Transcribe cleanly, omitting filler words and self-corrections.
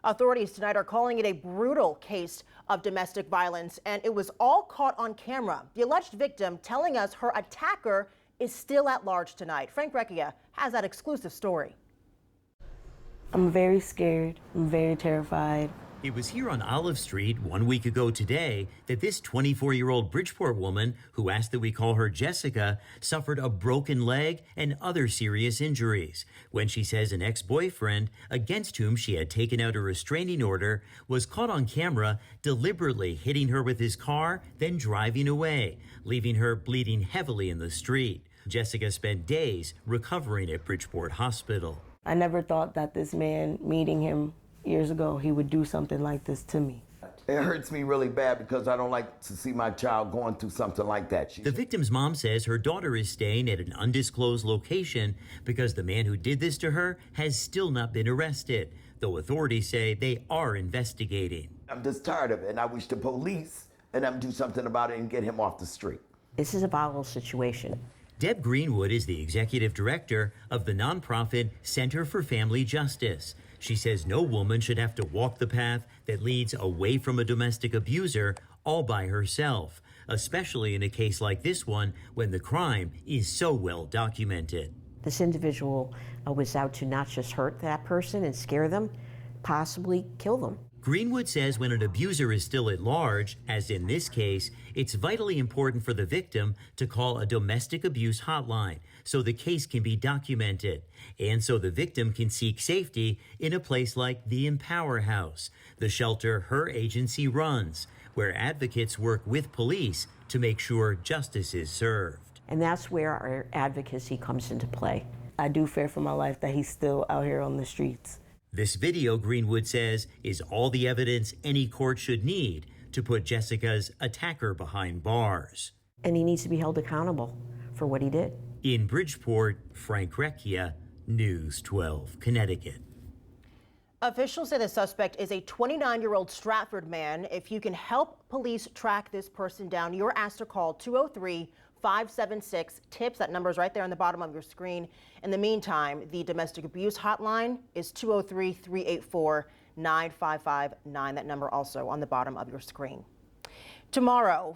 Authorities tonight are calling it a brutal case of domestic violence, and it was all caught on camera. The alleged victim telling us her attacker is still at large tonight. Frank Recchia has that exclusive story. I'm very scared. I'm very terrified. It was here on Olive Street 1 week ago today that this 24-year-old Bridgeport woman, who asked that we call her Jessica, suffered a broken leg and other serious injuries when she says an ex-boyfriend, against whom she had taken out a restraining order, was caught on camera deliberately hitting her with his car, then driving away, leaving her bleeding heavily in the street. Jessica spent days recovering at Bridgeport Hospital. I never thought that this man, meeting him years ago, he would do something like this to me. It hurts me really bad because I don't like to see my child going through something like that. The victim's mom says her daughter is staying at an undisclosed location because the man who did this to her has still not been arrested, though authorities say they are investigating. I'm just tired of it, and I wish the police and them do something about it and get him off the street. This is a volatile situation. Deb Greenwood is the executive director of the nonprofit Center for Family Justice. She says no woman should have to walk the path that leads away from a domestic abuser all by herself, especially in a case like this one when the crime is so well documented. This individual was out to not just hurt that person and scare them, possibly kill them. Greenwood says when an abuser is still at large, as in this case, it's vitally important for the victim to call a domestic abuse hotline so the case can be documented and so the victim can seek safety in a place like the Empower House, the shelter her agency runs, where advocates work with police to make sure justice is served. And that's where our advocacy comes into play. I do fear for my life that he's still out here on the streets. This video, Greenwood says, is all the evidence any court should need to put Jessica's attacker behind bars. And he needs to be held accountable for what he did. In Bridgeport, Frank Recchia, News 12, Connecticut. Officials say the suspect is a 29-year-old Stratford man. If you can help police track this person down, you're asked to call 203-576-TIPS. That number is right there on the bottom of your screen. In the meantime, the domestic abuse hotline is 203-384-9559. That number also on the bottom of your screen. Tomorrow,